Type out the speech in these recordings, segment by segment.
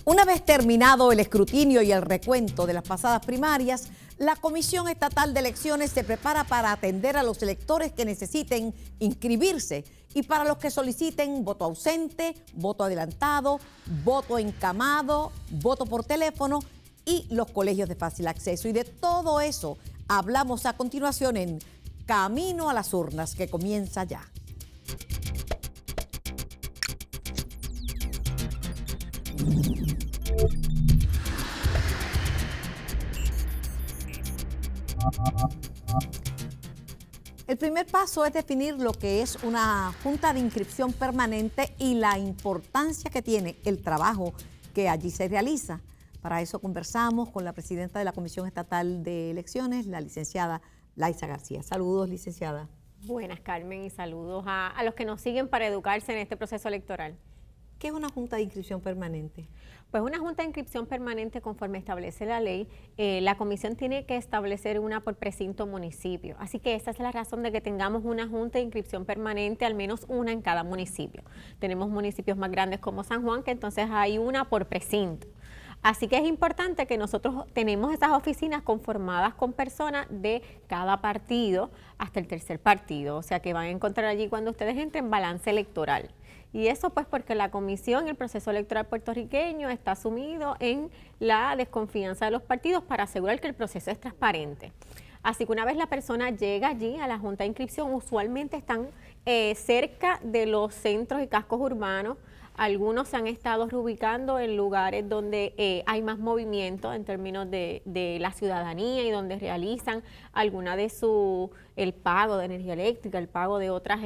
Una vez terminado el escrutinio y el recuento de las pasadas primarias, la Comisión Estatal de Elecciones se prepara para atender a los electores que necesiten inscribirse y para los que soliciten voto ausente, voto adelantado, voto encamado, voto por teléfono y los colegios de fácil acceso. Y de todo eso hablamos a continuación en Camino a las Urnas, que comienza ya. El primer paso es definir lo que es una junta de inscripción permanente y la importancia que tiene el trabajo que allí se realiza. Para eso conversamos con la presidenta de la Comisión Estatal de Elecciones, la licenciada Laisa García. Saludos, licenciada. Buenas, Carmen, y saludos a los que nos siguen para educarse en este proceso electoral. ¿Qué es una junta de inscripción permanente? Pues una junta de inscripción permanente, conforme establece la ley, la comisión tiene que establecer una por precinto municipio. Así que esa es la razón de que tengamos una junta de inscripción permanente, al menos una en cada municipio. Tenemos municipios más grandes como San Juan, que entonces hay una por precinto. Así que es importante que nosotros tenemos esas oficinas conformadas con personas de cada partido hasta el tercer partido. O sea que van a encontrar allí, cuando ustedes entren, balance electoral. Y eso pues porque la comisión, el proceso electoral puertorriqueño está sumido en la desconfianza de los partidos para asegurar que el proceso es transparente. Así que una vez la persona llega allí a la junta de inscripción, usualmente están cerca de los centros y cascos urbanos. Algunos se han estado reubicando en lugares donde hay más movimiento en términos de la ciudadanía y donde realizan alguna de el pago de energía eléctrica, el pago de otras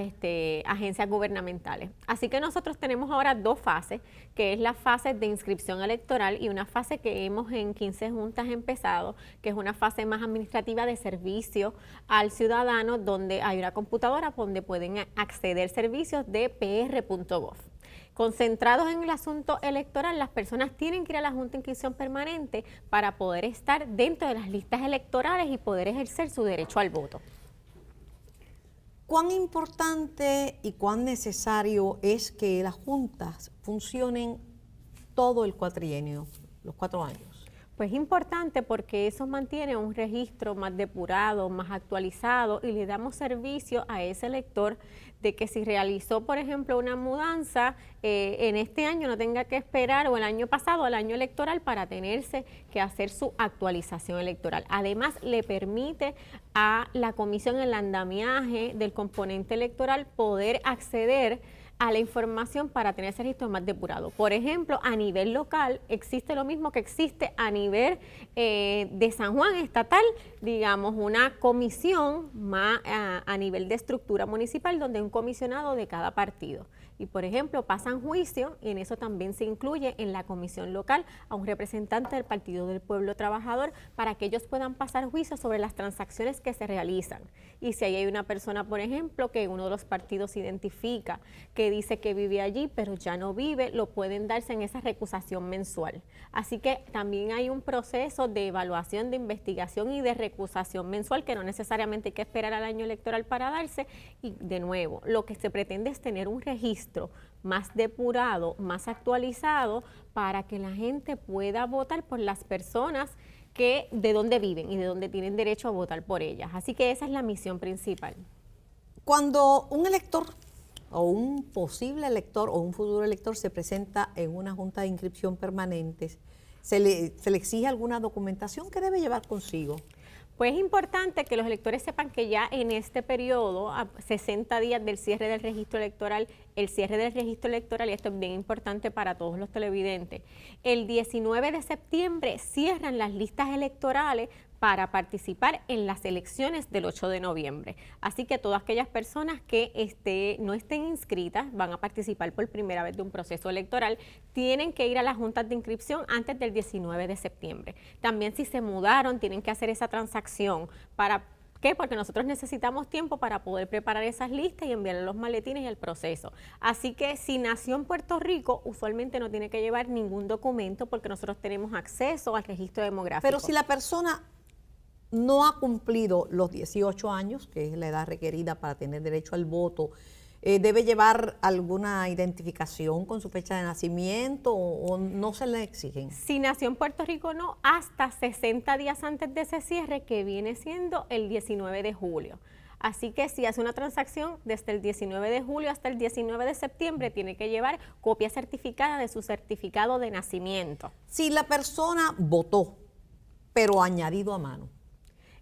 agencias gubernamentales. Así que nosotros tenemos ahora dos fases, que es la fase de inscripción electoral y una fase que hemos en 15 juntas empezado, que es una fase más administrativa de servicio al ciudadano, donde hay una computadora donde pueden acceder servicios de pr.gov. Concentrados en el asunto electoral, las personas tienen que ir a la Junta de Inscripción Permanente para poder estar dentro de las listas electorales y poder ejercer su derecho al voto. ¿Cuán importante y cuán necesario es que las juntas funcionen todo el cuatrienio, los 4 años? Pues es importante porque eso mantiene un registro más depurado, más actualizado y le damos servicio a ese elector de que si realizó, por ejemplo, una mudanza en este año no tenga que esperar, o el año pasado, al año electoral, para tenerse que hacer su actualización electoral. Además, le permite a la comisión, en el andamiaje del componente electoral, poder acceder a la información para tener ese registro más depurado. Por ejemplo, a nivel local existe lo mismo que existe a nivel de San Juan estatal, digamos, una comisión más a nivel de estructura municipal, donde hay un comisionado de cada partido. Y, por ejemplo, pasan juicio, y en eso también se incluye en la comisión local a un representante del Partido del Pueblo Trabajador para que ellos puedan pasar juicio sobre las transacciones que se realizan. Y si ahí hay una persona, por ejemplo, que uno de los partidos identifica, que dice que vive allí, pero ya no vive, lo pueden darse en esa recusación mensual. Así que también hay un proceso de evaluación, de investigación y de recusación mensual, que no necesariamente hay que esperar al año electoral para darse. Y de nuevo, lo que se pretende es tener un registro más depurado, más actualizado, para que la gente pueda votar por las personas que de dónde viven y de dónde tienen derecho a votar por ellas. Así que esa es la misión principal. Cuando un elector o un posible elector o un futuro elector se presenta en una junta de inscripción permanente, ¿se le exige alguna documentación que debe llevar consigo? Pues es importante que los electores sepan que ya en este periodo, a 60 días del cierre del registro electoral, y esto es bien importante para todos los televidentes, el 19 de septiembre cierran las listas electorales para participar en las elecciones del 8 de noviembre. Así que todas aquellas personas que no estén inscritas, van a participar por primera vez de un proceso electoral, tienen que ir a las juntas de inscripción antes del 19 de septiembre. También, si se mudaron, tienen que hacer esa transacción. ¿Para qué? Porque nosotros necesitamos tiempo para poder preparar esas listas y enviarle los maletines y el proceso. Así que si nació en Puerto Rico, usualmente no tiene que llevar ningún documento porque nosotros tenemos acceso al registro demográfico. Pero si la persona no ha cumplido los 18 años, que es la edad requerida para tener derecho al voto, ¿Debe llevar alguna identificación con su fecha de nacimiento o no se le exigen? Si nació en Puerto Rico, no, hasta 60 días antes de ese cierre, que viene siendo el 19 de julio. Así que si hace una transacción desde el 19 de julio hasta el 19 de septiembre, tiene que llevar copia certificada de su certificado de nacimiento. Si la persona votó, pero añadido a mano.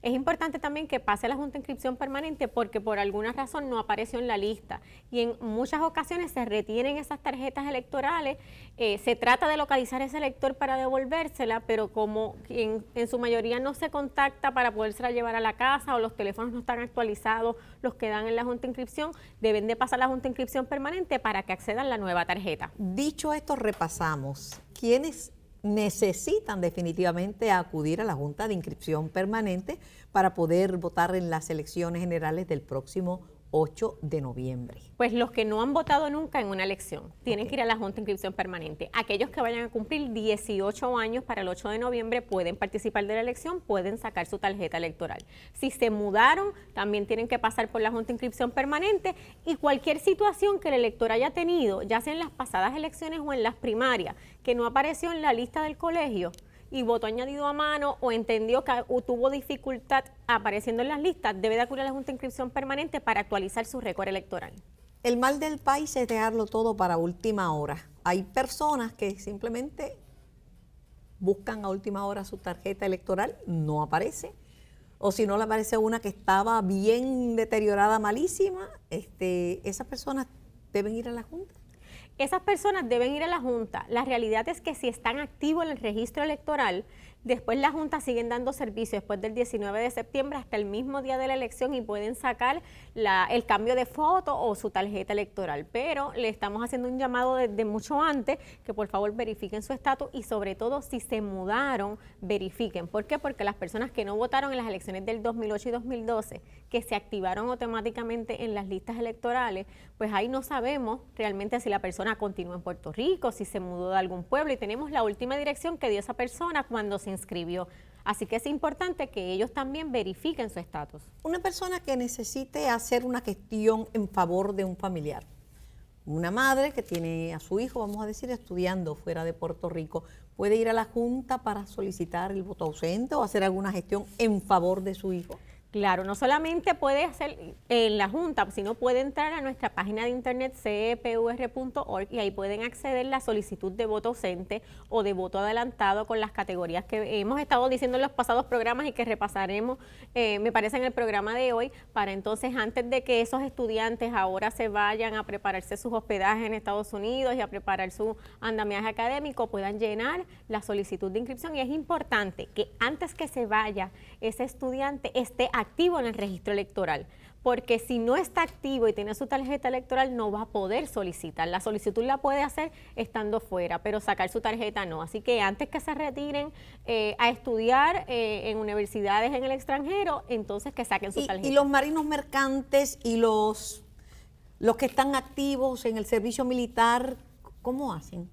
Es importante también que pase a la Junta de Inscripción Permanente porque por alguna razón no apareció en la lista y en muchas ocasiones se retienen esas tarjetas electorales, se trata de localizar ese elector para devolvérsela, pero como en su mayoría no se contacta para podérsela llevar a la casa o los teléfonos no están actualizados, los que dan en la Junta de Inscripción, deben de pasar a la Junta de Inscripción Permanente para que accedan a la nueva tarjeta. Dicho esto, repasamos quiénes necesitan definitivamente acudir a la Junta de Inscripción Permanente para poder votar en las elecciones generales del próximo 8 de noviembre. Pues los que no han votado nunca en una elección tienen que ir a la Junta de Inscripción Permanente. Aquellos que vayan a cumplir 18 años para el 8 de noviembre pueden participar de la elección, pueden sacar su tarjeta electoral. Si se mudaron, también tienen que pasar por la Junta de Inscripción Permanente y cualquier situación que el elector haya tenido, ya sea en las pasadas elecciones o en las primarias, que no apareció en la lista del colegio y votó añadido a mano o entendió que tuvo dificultad apareciendo en las listas, debe de acudir a la Junta de Inscripción Permanente para actualizar su récord electoral. El mal del país es dejarlo todo para última hora. Hay personas que simplemente buscan a última hora su tarjeta electoral, no aparece. O si no le aparece una que estaba bien deteriorada, malísima, esas personas deben ir a la Junta. Esas personas deben ir a la Junta. La realidad es que si están activos en el registro electoral, después la Junta siguen dando servicio después del 19 de septiembre hasta el mismo día de la elección y pueden sacar el cambio de foto o su tarjeta electoral. Pero le estamos haciendo un llamado desde mucho antes que por favor verifiquen su estatus y sobre todo si se mudaron, verifiquen. ¿Por qué? Porque las personas que no votaron en las elecciones del 2008 y 2012, que se activaron automáticamente en las listas electorales, pues ahí no sabemos realmente si la persona continúa en Puerto Rico, si se mudó de algún pueblo y tenemos la última dirección que dio esa persona cuando se inscribió. Así que es importante que ellos también verifiquen su estatus. Una persona que necesite hacer una gestión en favor de un familiar, una madre que tiene a su hijo, vamos a decir, estudiando fuera de Puerto Rico, ¿puede ir a la Junta para solicitar el voto ausente o hacer alguna gestión en favor de su hijo? Claro, no solamente puede hacer en la Junta, sino puede entrar a nuestra página de internet cepur.org y ahí pueden acceder a la solicitud de voto ausente o de voto adelantado con las categorías que hemos estado diciendo en los pasados programas y que repasaremos, me parece, en el programa de hoy, para entonces antes de que esos estudiantes ahora se vayan a prepararse sus hospedajes en Estados Unidos y a preparar su andamiaje académico, puedan llenar la solicitud de inscripción. Y es importante que antes que se vaya ese estudiante esté activo en el registro electoral, porque si no está activo y tiene su tarjeta electoral no va a poder solicitar. La solicitud la puede hacer estando fuera, pero sacar su tarjeta no. Así que antes que se retiren a estudiar en universidades en el extranjero, entonces que saquen su tarjeta. Y los marinos mercantes y los que están activos en el servicio militar, ¿cómo hacen?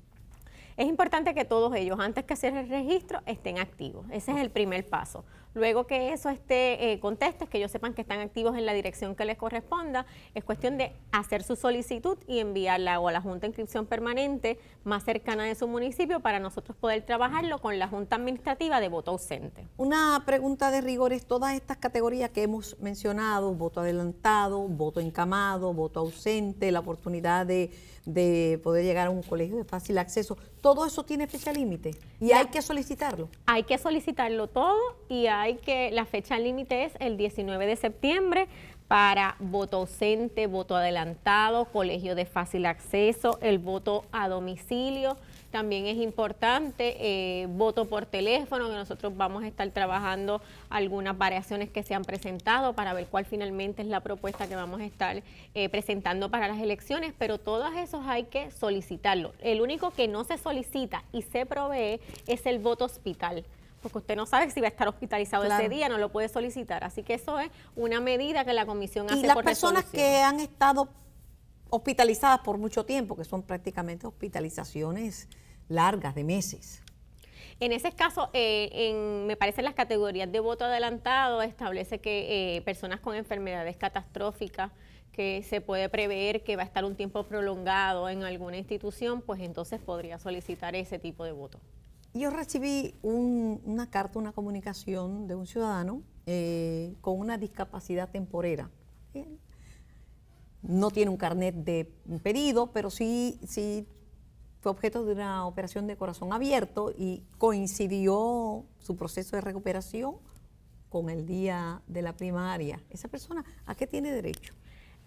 Es importante que todos ellos, antes que cierre el registro, estén activos. Ese es el primer paso. Luego que eso esté contestes, que ellos sepan que están activos en la dirección que les corresponda, es cuestión de hacer su solicitud y enviarla o a la Junta de Inscripción Permanente más cercana de su municipio para nosotros poder trabajarlo con la Junta Administrativa de voto ausente. Una pregunta de rigor es todas estas categorías que hemos mencionado, voto adelantado, voto encamado, voto ausente, la oportunidad de poder llegar a un colegio de fácil acceso, ¿todo eso tiene fecha límite? ¿Y hay que solicitarlo? Hay que solicitarlo todo y la fecha límite es el 19 de septiembre para voto ausente, voto adelantado, colegio de fácil acceso, el voto a domicilio. También es importante voto por teléfono, que nosotros vamos a estar trabajando algunas variaciones que se han presentado para ver cuál finalmente es la propuesta que vamos a estar presentando para las elecciones, pero todos esos hay que solicitarlo. El único que no se solicita y se provee es el voto hospital, porque usted no sabe si va a estar hospitalizado ese día, no lo puede solicitar. Así que eso es una medida que la comisión hace por resolución. Y las personas que han estado hospitalizadas por mucho tiempo, que son prácticamente hospitalizaciones largas, de meses. En ese caso, me parece las categorías de voto adelantado establece que personas con enfermedades catastróficas que se puede prever que va a estar un tiempo prolongado en alguna institución, pues entonces podría solicitar ese tipo de voto. Yo recibí una carta, una comunicación de un ciudadano con una discapacidad temporera. No tiene un carnet de pedido, pero sí fue objeto de una operación de corazón abierto y coincidió su proceso de recuperación con el día de la primaria. ¿Esa persona a qué tiene derecho?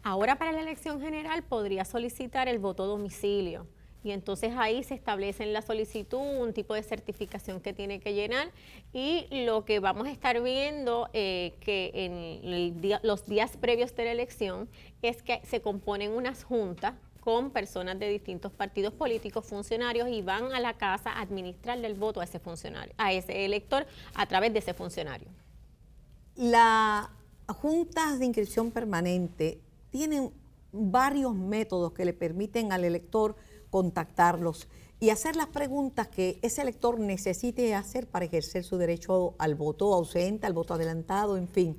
Ahora para la elección general podría solicitar el voto a domicilio y entonces ahí se establece en la solicitud un tipo de certificación que tiene que llenar y lo que vamos a estar viendo que en los días previos de la elección es que se componen unas juntas con personas de distintos partidos políticos, funcionarios, y van a la casa a administrarle el voto a ese funcionario, a ese elector a través de ese funcionario. Las juntas de inscripción permanente tienen varios métodos que le permiten al elector contactarlos y hacer las preguntas que ese elector necesite hacer para ejercer su derecho al voto ausente, al voto adelantado, en fin.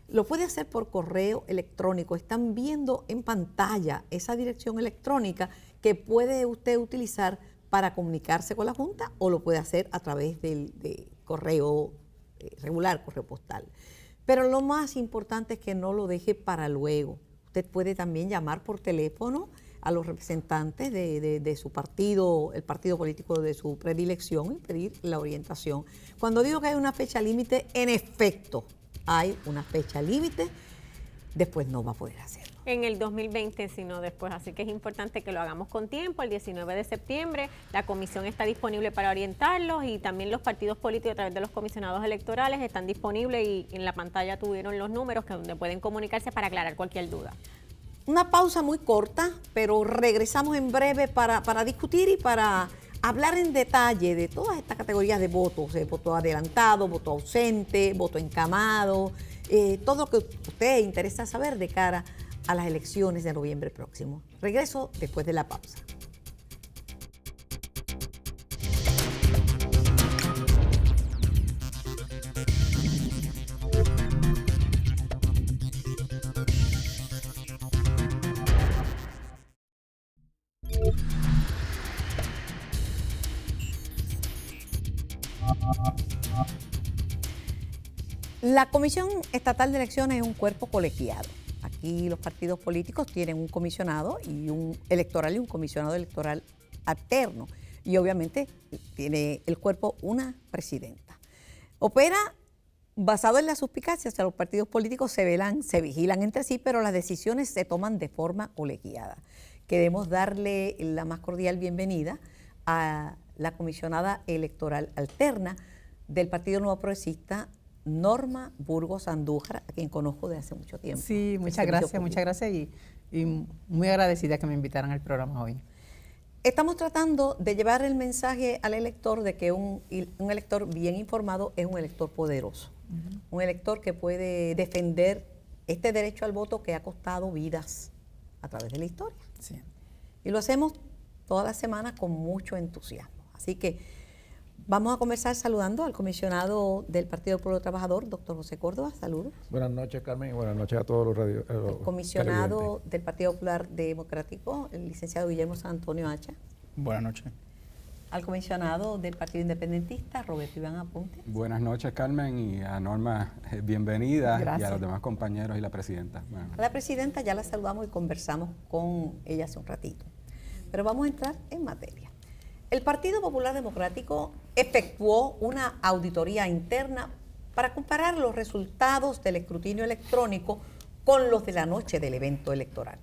Lo puede hacer por correo electrónico. Están viendo en pantalla esa dirección electrónica que puede usted utilizar para comunicarse con la Junta o lo puede hacer a través de correo regular, correo postal. Pero lo más importante es que no lo deje para luego. Usted puede también llamar por teléfono a los representantes de su partido, el partido político de su predilección, y pedir la orientación. Cuando digo que hay una fecha límite, en efecto, hay una fecha límite, después no va a poder hacerlo. En el 2020, sino después, así que es importante que lo hagamos con tiempo. El 19 de septiembre la comisión está disponible para orientarlos y también los partidos políticos a través de los comisionados electorales están disponibles y en la pantalla tuvieron los números donde pueden comunicarse para aclarar cualquier duda. Una pausa muy corta, pero regresamos en breve para discutir y para hablar en detalle de todas estas categorías de votos, voto adelantado, voto ausente, voto encamado, todo lo que a usted interesa saber de cara a las elecciones de noviembre próximo. Regreso después de la pausa. La Comisión Estatal de Elecciones es un cuerpo colegiado. Aquí los partidos políticos tienen un comisionado y un electoral y un comisionado electoral alterno. Y obviamente tiene el cuerpo una presidenta. Opera basado en las suspicacias. O sea, los partidos políticos se vigilan entre sí, pero las decisiones se toman de forma colegiada. Queremos darle la más cordial bienvenida a la comisionada electoral alterna del Partido Nuevo Progresista, Norma Burgos Andújar, a quien conozco desde hace mucho tiempo. Sí, muchas gracias y muy agradecida que me invitaran al programa hoy. Estamos tratando de llevar el mensaje al elector de que un elector bien informado es un elector poderoso, un elector que puede defender este derecho al voto que ha costado vidas a través de la historia. Sí. Y lo hacemos todas las semanas con mucho entusiasmo. Así que vamos a comenzar saludando al comisionado del Partido del Pueblo Trabajador, doctor José Córdoba. Saludos. Buenas noches, Carmen, y buenas noches a todos los el comisionado del Partido Popular Democrático, el licenciado Guillermo San Antonio Hacha. Buenas noches. Al comisionado del Partido Independentista, Roberto Iván Aponte. Buenas noches, Carmen, y a Norma, bienvenida. Gracias. Y a los demás compañeros y la presidenta. A la presidenta ya la saludamos y conversamos con ella hace un ratito. Pero vamos a entrar en materia. El Partido Popular Democrático efectuó una auditoría interna para comparar los resultados del escrutinio electrónico con los de la noche del evento electoral.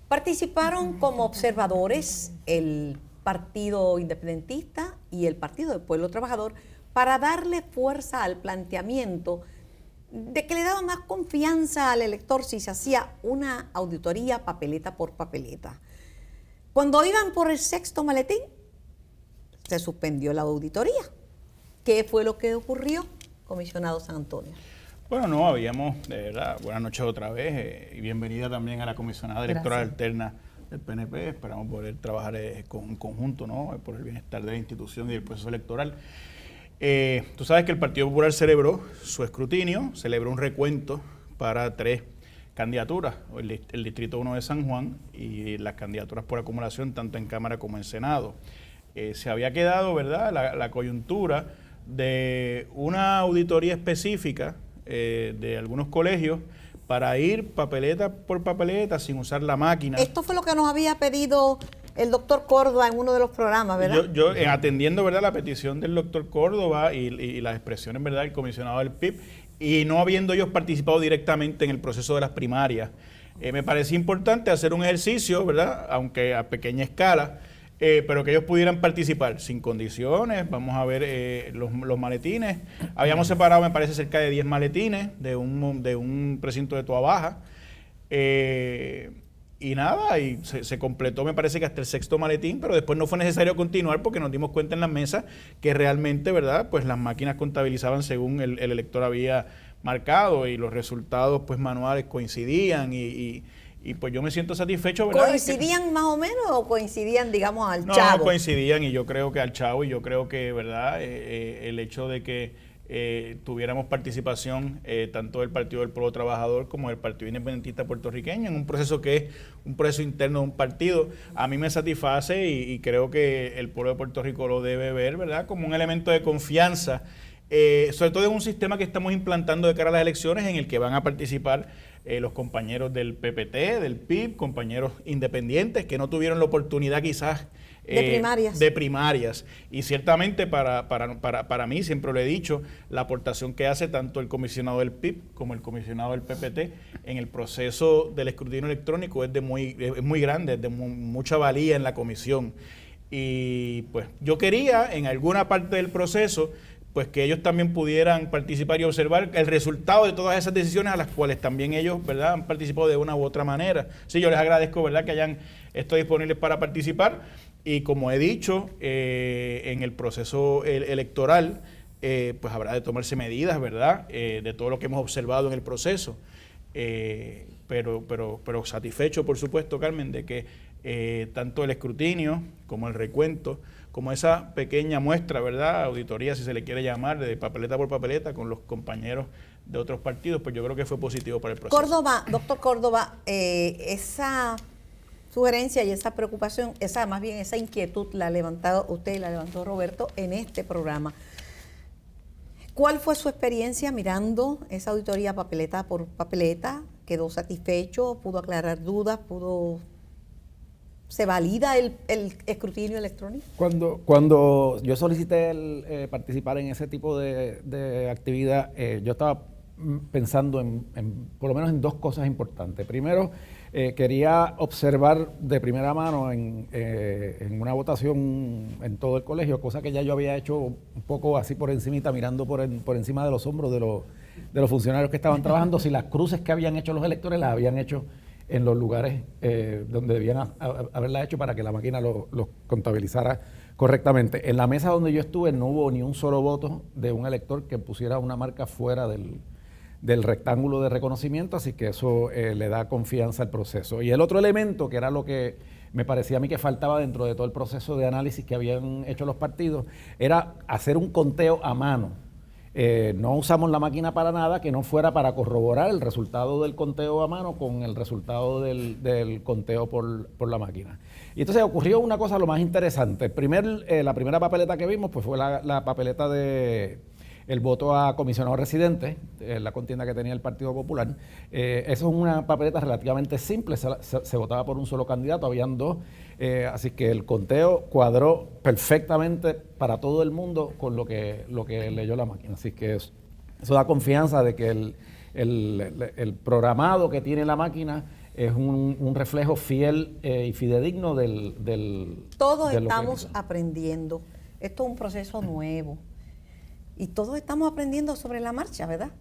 Participaron como observadores el Partido Independentista y el Partido del Pueblo Trabajador para darle fuerza al planteamiento de que le daba más confianza al elector si se hacía una auditoría papeleta por papeleta. Cuando iban por el sexto maletín, se suspendió la auditoría. ¿Qué fue lo que ocurrió, comisionado San Antonio? Bueno, no, habíamos, de verdad, buenas noches otra vez y bienvenida también a la comisionada electoral alterna del PNP. Esperamos poder trabajar en conjunto, ¿no?, por el bienestar de la institución y del proceso electoral. Tú sabes que el Partido Popular celebró su escrutinio, celebró un recuento para 3 candidaturas, el Distrito 1 de San Juan y las candidaturas por acumulación tanto en Cámara como en Senado. Se había quedado, ¿verdad?, la coyuntura de una auditoría específica de algunos colegios para ir papeleta por papeleta sin usar la máquina. Esto fue lo que nos había pedido el doctor Córdoba en uno de los programas, ¿verdad? Yo atendiendo, ¿verdad?, la petición del doctor Córdoba y las expresiones, ¿verdad?, del comisionado del PIB, y no habiendo ellos participado directamente en el proceso de las primarias, me parecía importante hacer un ejercicio, ¿verdad?, aunque a pequeña escala, pero que ellos pudieran participar sin condiciones. Vamos a ver los maletines. Habíamos separado, me parece, cerca de 10 maletines de un precinto de Toa Baja. Y nada, y se completó, me parece que hasta el 6º maletín, pero después no fue necesario continuar porque nos dimos cuenta en las mesas que realmente, ¿verdad?, pues las máquinas contabilizaban según el elector había marcado y los resultados pues manuales coincidían y pues yo me siento satisfecho, ¿verdad? ¿Coincidían más o menos o coincidían, digamos, al chavo? No, coincidían y yo creo que al chavo y yo creo que, ¿verdad?, el hecho de que tuviéramos participación tanto del Partido del Pueblo Trabajador como del Partido Independentista Puertorriqueño en un proceso que es un proceso interno de un partido, a mí me satisface y creo que el pueblo de Puerto Rico lo debe ver, ¿verdad?, como un elemento de confianza, sobre todo en un sistema que estamos implantando de cara a las elecciones en el que van a participar los compañeros del PPT, del PIB, compañeros independientes que no tuvieron la oportunidad quizás de primarias. Y ciertamente para mí, siempre lo he dicho, la aportación que hace tanto el comisionado del PIB como el comisionado del PPT en el proceso del escrutinio electrónico es muy grande, es de mucha valía en la comisión. Y pues yo quería en alguna parte del proceso pues que ellos también pudieran participar y observar el resultado de todas esas decisiones a las cuales también ellos, ¿verdad?, han participado de una u otra manera. Sí, yo les agradezco, ¿verdad?, que hayan estado disponibles para participar y como he dicho, en el proceso electoral, pues habrá de tomarse medidas, ¿verdad?, de todo lo que hemos observado en el proceso. Pero satisfecho, por supuesto, Carmen, de que tanto el escrutinio como el recuento, como esa pequeña muestra, ¿verdad?, auditoría, si se le quiere llamar, de papeleta por papeleta con los compañeros de otros partidos, pues yo creo que fue positivo para el proceso. Córdoba, doctor Córdoba, esa sugerencia y esa preocupación, más bien esa inquietud la ha levantado usted y la levantó Roberto en este programa. ¿Cuál fue su experiencia mirando esa auditoría papeleta por papeleta? ¿Quedó satisfecho? ¿Pudo aclarar dudas? ¿Se valida el escrutinio electrónico? Cuando yo solicité participar en ese tipo de actividad, yo estaba pensando por lo menos en dos cosas importantes. Primero, quería observar de primera mano en una votación en todo el colegio, cosa que ya yo había hecho un poco así por encimita, mirando por encima de los hombros de los funcionarios que estaban trabajando, si las cruces que habían hecho los electores las habían hecho en los lugares donde debían haberla hecho para que la máquina los contabilizara correctamente. En la mesa donde yo estuve no hubo ni un solo voto de un elector que pusiera una marca fuera del rectángulo de reconocimiento, así que eso le da confianza al proceso. Y el otro elemento, que era lo que me parecía a mí que faltaba dentro de todo el proceso de análisis que habían hecho los partidos, era hacer un conteo a mano. No usamos la máquina para nada que no fuera para corroborar el resultado del conteo a mano con el resultado del conteo por la máquina. Y entonces ocurrió una cosa lo más interesante. La primera papeleta que vimos pues fue la papeleta de el voto a comisionado residente, la contienda que tenía el Partido Popular. Eso es una papeleta relativamente simple, se votaba por un solo candidato, habían dos, así que el conteo cuadró perfectamente para todo el mundo con lo que leyó la máquina. Así que eso da confianza de que el programado que tiene la máquina es un reflejo fiel y fidedigno del Todos estamos aprendiendo. Esto es un proceso nuevo. Y todos estamos aprendiendo sobre la marcha, ¿verdad?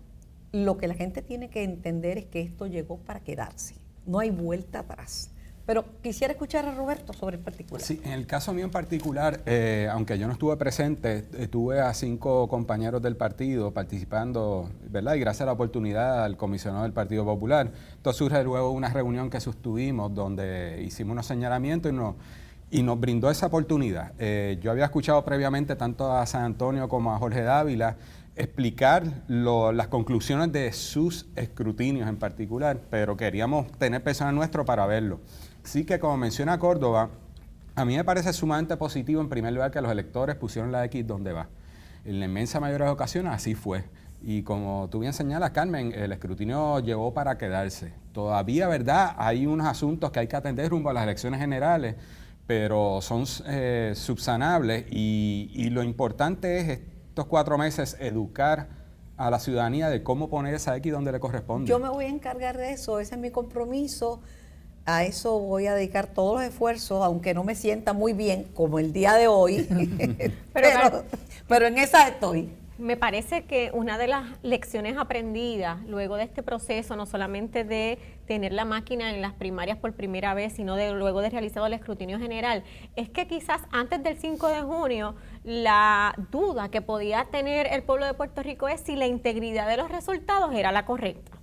Lo que la gente tiene que entender es que esto llegó para quedarse. No hay vuelta atrás. Pero quisiera escuchar a Roberto sobre el particular. Sí, en el caso mío en particular, aunque yo no estuve presente, tuve a 5 compañeros del partido participando, ¿verdad? Y gracias a la oportunidad al comisionado del Partido Popular. Entonces surge luego una reunión que sostuvimos donde hicimos unos señalamientos y nos brindó esa oportunidad. Yo había escuchado previamente tanto a San Antonio como a Jorge Dávila explicar las conclusiones de sus escrutinios en particular, pero queríamos tener personal nuestro para verlo. Así que, como menciona Córdoba, a mí me parece sumamente positivo, en primer lugar, que los electores pusieron la X donde va. En la inmensa mayoría de ocasiones así fue. Y como tú bien señalas, Carmen, el escrutinio llegó para quedarse. Todavía, ¿verdad?, hay unos asuntos que hay que atender rumbo a las elecciones generales, pero son subsanables y lo importante es estos 4 meses educar a la ciudadanía de cómo poner esa X donde le corresponde. Yo me voy a encargar de eso, ese es mi compromiso. A eso voy a dedicar todos los esfuerzos, aunque no me sienta muy bien como el día de hoy, pero en esa estoy. Me parece que una de las lecciones aprendidas luego de este proceso, no solamente de tener la máquina en las primarias por primera vez, sino luego de realizado el escrutinio general, es que quizás antes del 5 de junio la duda que podía tener el pueblo de Puerto Rico es si la integridad de los resultados era la correcta.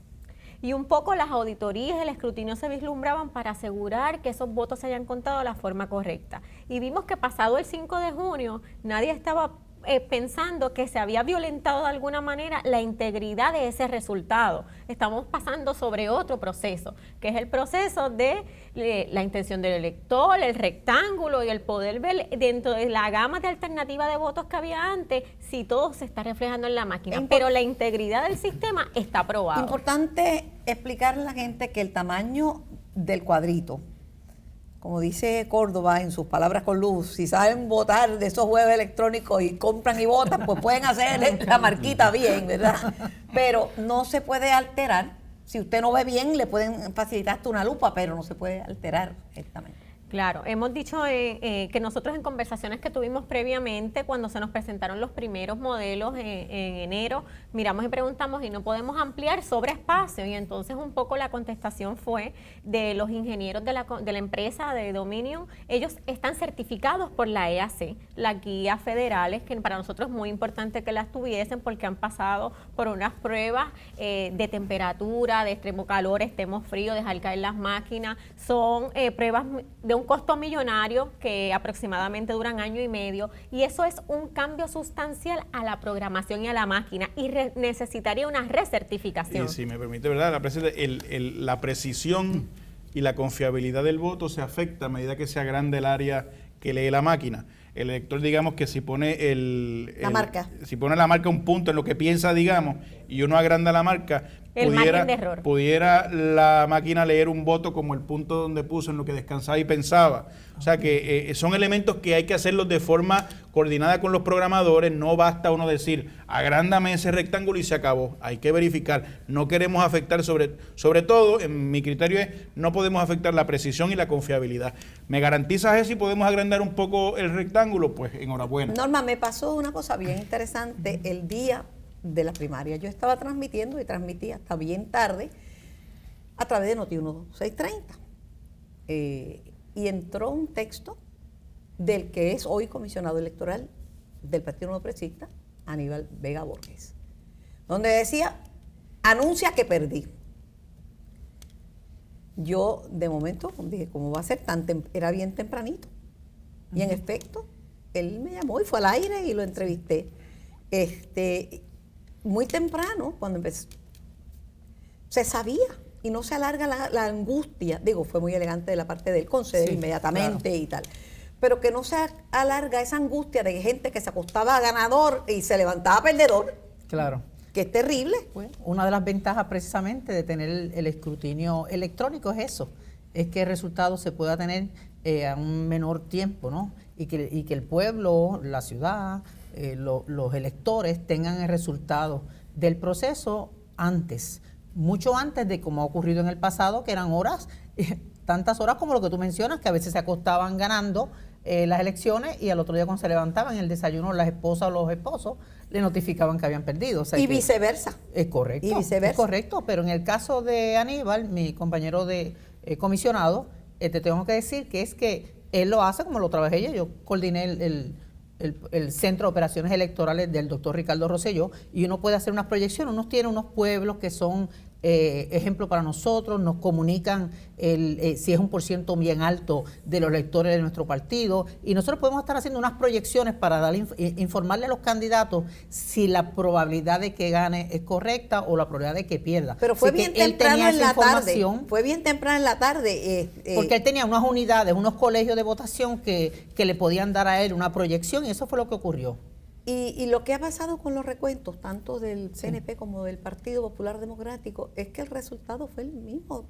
Y un poco las auditorías, el escrutinio se vislumbraban para asegurar que esos votos se hayan contado de la forma correcta. Y vimos que pasado el 5 de junio nadie estaba pensando que se había violentado de alguna manera la integridad de ese resultado. Estamos pasando sobre otro proceso, que es el proceso de la intención del elector, el rectángulo y el poder ver dentro de la gama de alternativas de votos que había antes, si todo se está reflejando en la máquina. Pero la integridad del sistema está aprobado. Importante explicarle a la gente que el tamaño del cuadrito, como dice Córdoba en sus palabras con luz, si saben votar de esos juegos electrónicos y compran y votan, pues pueden hacer la marquita bien, ¿verdad? Pero no se puede alterar. Si usted no ve bien, le pueden facilitar hasta una lupa, pero no se puede alterar exactamente. Claro, hemos dicho que nosotros en conversaciones que tuvimos previamente, cuando se nos presentaron los primeros modelos en enero, miramos y preguntamos y no podemos ampliar sobre espacio, y entonces un poco la contestación fue de los ingenieros de la empresa de Dominion. Ellos están certificados por la EAC, las guías federales, que para nosotros es muy importante que las tuviesen porque han pasado por unas pruebas de temperatura, de extremo calor, extremo frío, dejar caer las máquinas. Son pruebas de un costo millonario que aproximadamente duran 1 año y medio, y eso es un cambio sustancial a la programación y a la máquina, y necesitaría una recertificación. Y si me permite, ¿verdad? La precisión y la confiabilidad del voto se afecta a medida que se agrande el área que lee la máquina. El elector, digamos que si pone la marca un punto en lo que piensa, digamos, y uno agranda la marca, pudiera la máquina leer un voto como el punto donde puso en lo que descansaba y pensaba. O sea que son elementos que hay que hacerlos de forma coordinada con los programadores. No basta uno decir, agrándame ese rectángulo y se acabó. Hay que verificar. No queremos afectar, sobre todo, en mi criterio es, no podemos afectar la precisión y la confiabilidad. ¿Me garantizas eso y podemos agrandar un poco el rectángulo? Pues enhorabuena. Norma, me pasó una cosa bien interesante el día de la primaria. Yo estaba transmitiendo y transmití hasta bien tarde a través de Noti1 630. Y entró un texto del que es hoy comisionado electoral del Partido Nuevo Progresista, Aníbal Vega Borges, donde decía, anuncia que perdí. Yo de momento dije, ¿cómo va a ser era bien tempranito? Y en efecto, él me llamó y fue al aire y lo entrevisté. Muy temprano, cuando empecé, se sabía y no se alarga la angustia. Digo, fue muy elegante de la parte de él conceder inmediatamente, claro, y tal. Pero que no se alarga esa angustia de gente que se acostaba ganador y se levantaba perdedor. Claro. Que es terrible. Bueno, una de las ventajas precisamente de tener el escrutinio electrónico es eso, es que el resultado se pueda tener a un menor tiempo, ¿no? Y que el pueblo, la ciudad, los electores tengan el resultado del proceso antes, mucho antes de como ha ocurrido en el pasado, que eran horas, tantas horas como lo que tú mencionas, que a veces se acostaban ganando las elecciones y al otro día cuando se levantaban en el desayuno las esposas o los esposos le notificaban que habían perdido. O sea, y viceversa. Es correcto. Y viceversa. Es correcto, pero en el caso de Aníbal, mi compañero de comisionado, te tengo que decir que es que él lo hace como lo trabajé yo coordiné el Centro de Operaciones Electorales del doctor Ricardo Rosselló, y uno puede hacer unas proyecciones. Uno tiene unos pueblos que son ejemplo para nosotros, nos comunican si es un % bien alto de los electores de nuestro partido, y nosotros podemos estar haciendo unas proyecciones para informarle a los candidatos si la probabilidad de que gane es correcta o la probabilidad de que pierda. Pero fue Así bien que él temprano tenía en esa la tarde. información, Fue bien temprano en la tarde. porque él tenía unas unidades, unos colegios de votación que le podían dar a él una proyección, y eso fue lo que ocurrió. Y lo que ha pasado con los recuentos, tanto del PNP como del Partido Popular Democrático, es que el resultado fue el mismo.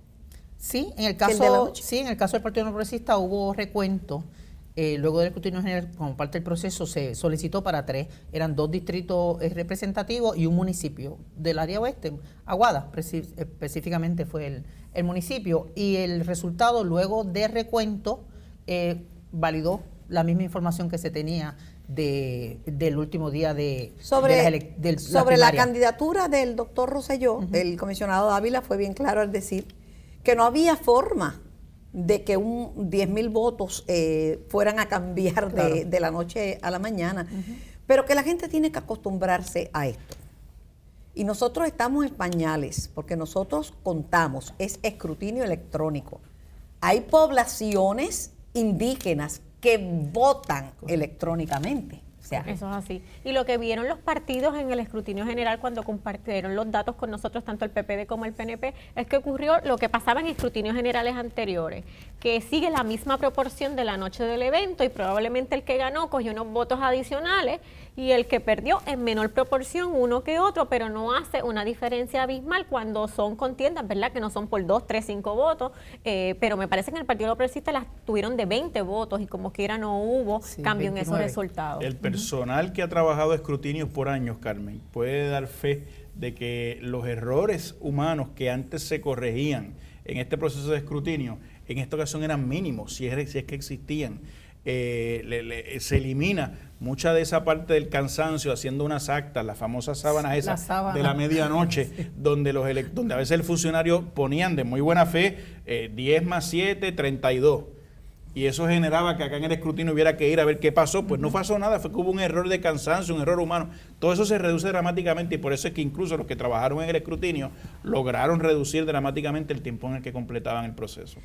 Sí, en el ¿Que el de la caso, noche? sí, en el caso del Partido No Progresista hubo recuento. Luego del escrutinio general, como parte del proceso, se solicitó para 3. Eran 2 distritos representativos y un municipio del área oeste. Aguada, específicamente fue el municipio. Y el resultado, luego de recuento, validó la misma información que se tenía del último día Sobre la primaria. candidatura del doctor Rosselló, el comisionado Dávila fue bien claro al decir que no había forma de que 10,000 votos fueran a cambiar de la noche a la mañana, pero que la gente tiene que acostumbrarse a esto. Y nosotros estamos en pañales, porque nosotros contamos, es escrutinio electrónico. Hay poblaciones indígenas que votan electrónicamente. O sea, Eso es así. Y lo que vieron los partidos en el escrutinio general cuando compartieron los datos con nosotros, tanto el PPD como el PNP, es que ocurrió lo que pasaba en escrutinios generales anteriores, que sigue la misma proporción de la noche del evento y probablemente el que ganó cogió unos votos adicionales y el que perdió en menor proporción uno que otro, pero no hace una diferencia abismal cuando son contiendas, ¿verdad? Que no son por 2, 3, 5 votos, pero me parece que en el Partido Progresista las tuvieron de 20 votos y como quiera no hubo cambio 29. en esos resultados. El personal que ha trabajado escrutinios por años, Carmen, puede dar fe de que los errores humanos que antes se corregían en este proceso de escrutinio, en esta ocasión eran mínimos, si es que existían. Se elimina mucha de esa parte del cansancio haciendo unas actas, las famosas sábanas esas de la medianoche, sí, donde a veces el funcionario ponían de muy buena fe 10 más 7, 32. Y eso generaba que acá en el escrutinio hubiera que ir a ver qué pasó. Pues no pasó nada, fue que hubo un error de cansancio, un error humano. Todo eso se reduce dramáticamente y por eso es que incluso los que trabajaron en el escrutinio lograron reducir dramáticamente el tiempo en el que completaban el proceso.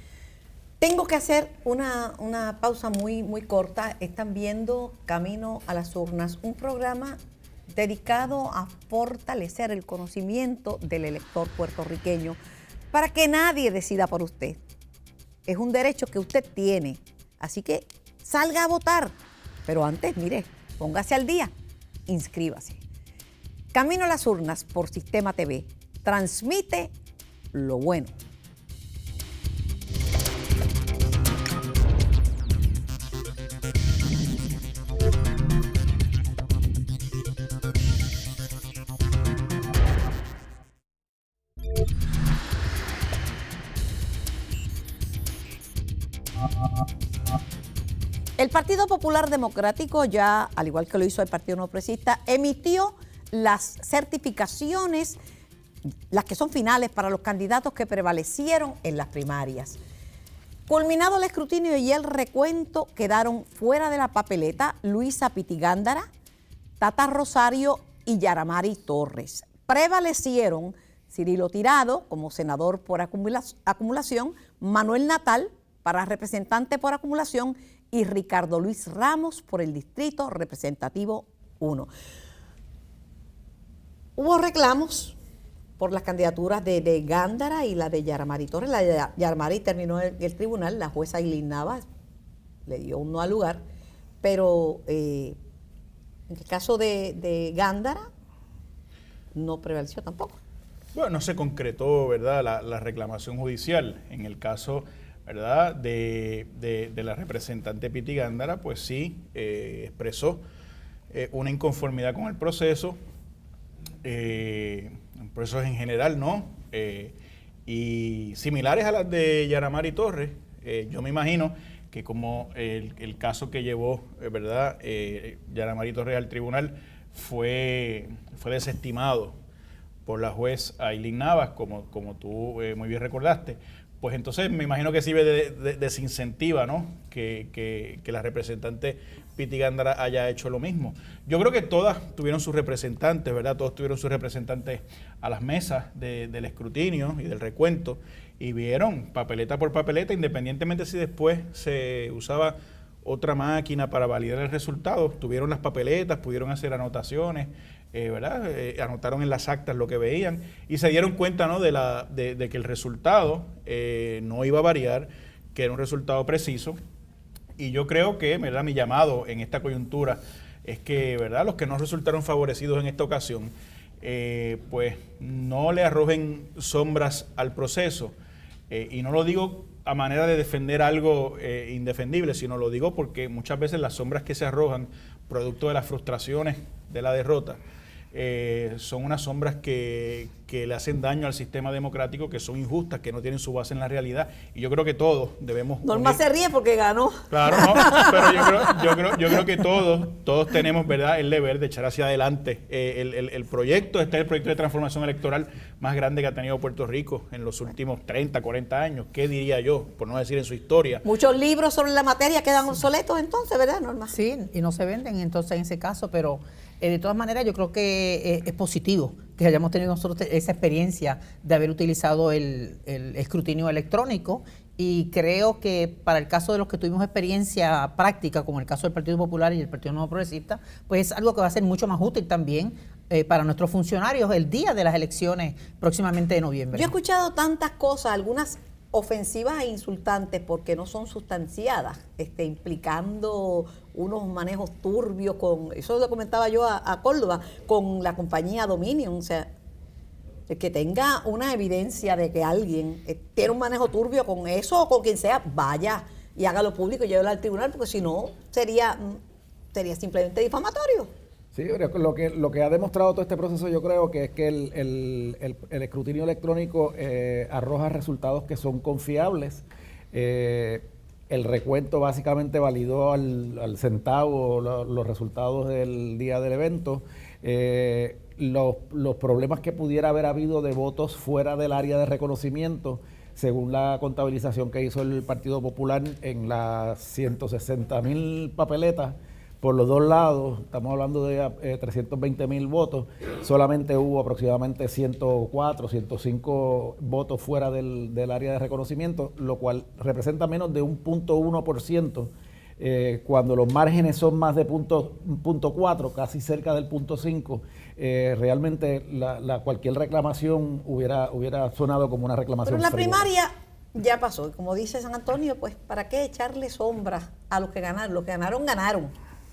Tengo que hacer una pausa muy corta. Están viendo Camino a las Urnas, un programa dedicado a fortalecer el conocimiento del elector puertorriqueño para que nadie decida por usted. Es un derecho que usted tiene, así que salga a votar. Pero antes, mire, póngase al día, inscríbase. Camino a las Urnas por Sistema TV. Transmite lo bueno. El Partido Popular Democrático ya, al igual que lo hizo el Partido No Progresista, emitió las certificaciones, las que son finales para los candidatos que prevalecieron en las primarias. Culminado el escrutinio y el recuento, quedaron fuera de la papeleta Luisa Pitigándara, Tata Rosario y Yaramari Torres. Prevalecieron Cirilo Tirado como senador por acumulación, Manuel Natal para representante por acumulación y Ricardo Luis Ramos por el Distrito Representativo 1. Hubo reclamos por las candidaturas de Gándara y la de Yaramari Torres. La de Yaramari terminó el tribunal, la jueza Aileen Navas le dio un no al lugar, pero en el caso de Gándara no prevaleció tampoco. Bueno, no se concretó, ¿verdad?, la reclamación judicial. En el caso, ¿verdad?, de la representante Piti Gándara, pues sí expresó una inconformidad con el proceso en general, ¿no? Y similares a las de Yaramari Torres. Yo me imagino que como el caso que llevó, ¿verdad?, Yaramari Torres al tribunal fue desestimado por la juez Aileen Navas, como tú muy bien recordaste, pues entonces me imagino que sirve de desincentiva, ¿no? Que la representante Piti Gándara haya hecho lo mismo. Yo creo que todas tuvieron sus representantes, ¿verdad? Todos tuvieron sus representantes a las mesas del escrutinio y del recuento y vieron papeleta por papeleta, independientemente si después se usaba otra máquina para validar el resultado, tuvieron las papeletas, pudieron hacer anotaciones, ¿verdad? Anotaron en las actas lo que veían y se dieron cuenta, ¿no? de que el resultado no iba a variar, que era un resultado preciso. Y yo creo que, ¿verdad? Mi llamado en esta coyuntura es que, ¿verdad? Los que no resultaron favorecidos en esta ocasión, pues no le arrojen sombras al proceso. Y no lo digo a manera de defender algo indefendible, sino lo digo porque muchas veces las sombras que se arrojan, producto de las frustraciones de la derrota, son unas sombras que le hacen daño al sistema democrático, que son injustas, que no tienen su base en la realidad. Y yo creo que todos debemos... Norma se ríe porque ganó. Claro, no, pero yo creo que todos tenemos, ¿verdad?, el deber de echar hacia adelante el proyecto. Este es el proyecto de transformación electoral más grande que ha tenido Puerto Rico en los últimos 30, 40 años. ¿Qué diría yo? Por no decir en su historia. Muchos libros sobre la materia quedan obsoletos entonces, ¿verdad, Norma? Sí, y no se venden entonces en ese caso, pero de todas maneras yo creo que es positivo que hayamos tenido nosotros esa experiencia de haber utilizado el escrutinio electrónico, y creo que para el caso de los que tuvimos experiencia práctica, como el caso del Partido Popular y el Partido Nuevo Progresista, pues es algo que va a ser mucho más útil también para nuestros funcionarios el día de las elecciones próximamente de noviembre. Yo he escuchado tantas cosas, algunas ofensivas e insultantes porque no son sustanciadas, implicando unos manejos turbios eso lo comentaba yo a Córdoba, con la compañía Dominion. O sea, el que tenga una evidencia de que alguien tiene un manejo turbio con eso o con quien sea, vaya y hágalo público y llévelo al tribunal, porque si no sería simplemente difamatorio. Sí, lo que ha demostrado todo este proceso, yo creo que es que el escrutinio electrónico arroja resultados que son confiables. El recuento básicamente validó al centavo los resultados del día del evento. Los problemas que pudiera haber habido de votos fuera del área de reconocimiento, según la contabilización que hizo el Partido Popular en las 160,000 papeletas, por los dos lados, estamos hablando de 320,000 votos, solamente hubo aproximadamente 104, 105 votos fuera del área de reconocimiento, lo cual representa menos de un 0.1%, cuando los márgenes son más de 0.4, casi cerca del 0.5, realmente cualquier reclamación hubiera sonado como una reclamación. Pero la frívola. primaria ya pasó, y como dice San Antonio, pues ¿para qué echarle sombra a los que ganaron? Los que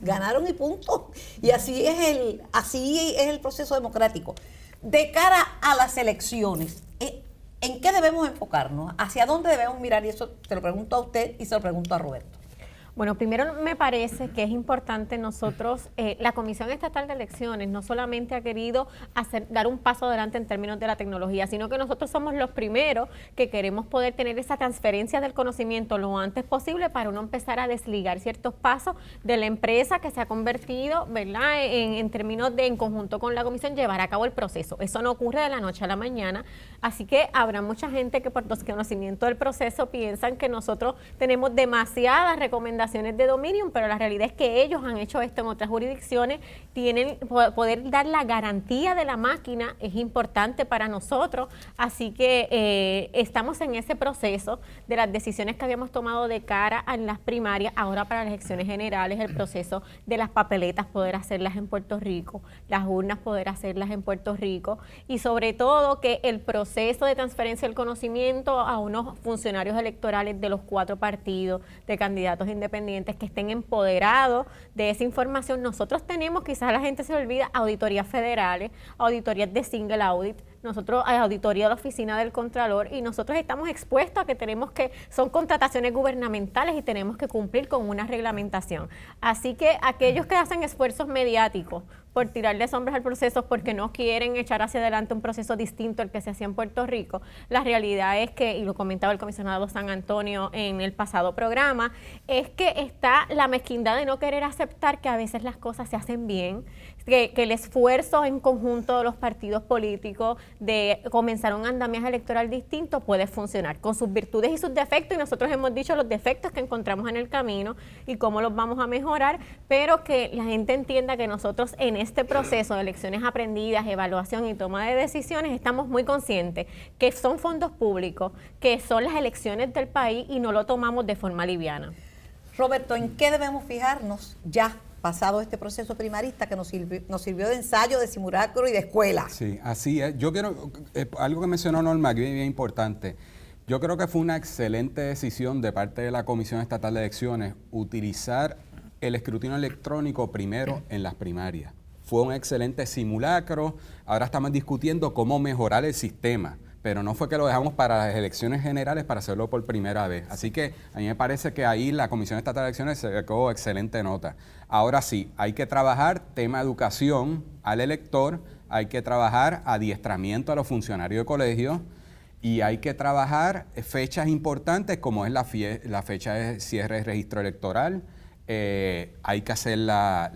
ganaron y punto. Y así es el proceso democrático. De cara a las elecciones, ¿en qué debemos enfocarnos? ¿Hacia dónde debemos mirar? Y eso te lo pregunto a usted y se lo pregunto a Roberto. Bueno, primero me parece que es importante nosotros, la Comisión Estatal de Elecciones no solamente ha querido dar un paso adelante en términos de la tecnología, sino que nosotros somos los primeros que queremos poder tener esa transferencia del conocimiento lo antes posible para uno empezar a desligar ciertos pasos de la empresa que se ha convertido, ¿verdad?, en términos de, en conjunto con la Comisión, llevar a cabo el proceso. Eso no ocurre de la noche a la mañana, así que habrá mucha gente que por desconocimiento del proceso piensan que nosotros tenemos demasiadas recomendaciones de Dominion, pero la realidad es que ellos han hecho esto en otras jurisdicciones. Poder dar la garantía de la máquina es importante para nosotros, así que estamos en ese proceso de las decisiones que habíamos tomado de cara a las primarias, ahora para las elecciones generales, el proceso de las papeletas, poder hacerlas en Puerto Rico, las urnas, poder hacerlas en Puerto Rico, y sobre todo que el proceso de transferencia del conocimiento a unos funcionarios electorales de los 4 partidos, de candidatos independientes que estén empoderados de esa información. Nosotros tenemos, quizás la gente se olvida, auditorías federales, auditorías de single audit, nosotros hay auditoría de la Oficina del Contralor, y nosotros estamos expuestos a que son contrataciones gubernamentales y tenemos que cumplir con una reglamentación. Así que aquellos que hacen esfuerzos mediáticos por tirarle sombras al proceso porque no quieren echar hacia adelante un proceso distinto al que se hacía en Puerto Rico. La realidad es que, y lo comentaba el comisionado San Antonio en el pasado programa, es que está la mezquindad de no querer aceptar que a veces las cosas se hacen bien, que el esfuerzo en conjunto de los partidos políticos de comenzar un andamiaje electoral distinto puede funcionar, con sus virtudes y sus defectos, y nosotros hemos dicho los defectos que encontramos en el camino y cómo los vamos a mejorar, pero que la gente entienda que nosotros en este proceso de lecciones aprendidas, evaluación y toma de decisiones estamos muy conscientes que son fondos públicos, que son las elecciones del país y no lo tomamos de forma liviana. Roberto, ¿en qué debemos fijarnos ya pasado este proceso primarista que nos sirvió de ensayo, de simulacro y de escuela? Sí, así es. Yo quiero, algo que mencionó Norma, que es bien importante. Yo creo que fue una excelente decisión de parte de la Comisión Estatal de Elecciones utilizar el escrutinio electrónico primero en las primarias. Fue un excelente simulacro. Ahora estamos discutiendo cómo mejorar el sistema, pero no fue que lo dejamos para las elecciones generales para hacerlo por primera vez. Así que a mí me parece que ahí la Comisión Estatal de Elecciones se sacó excelente nota. Ahora sí, hay que trabajar tema educación al elector, hay que trabajar adiestramiento a los funcionarios de colegio y hay que trabajar fechas importantes como es la fecha de cierre de registro electoral. Hay que hacer la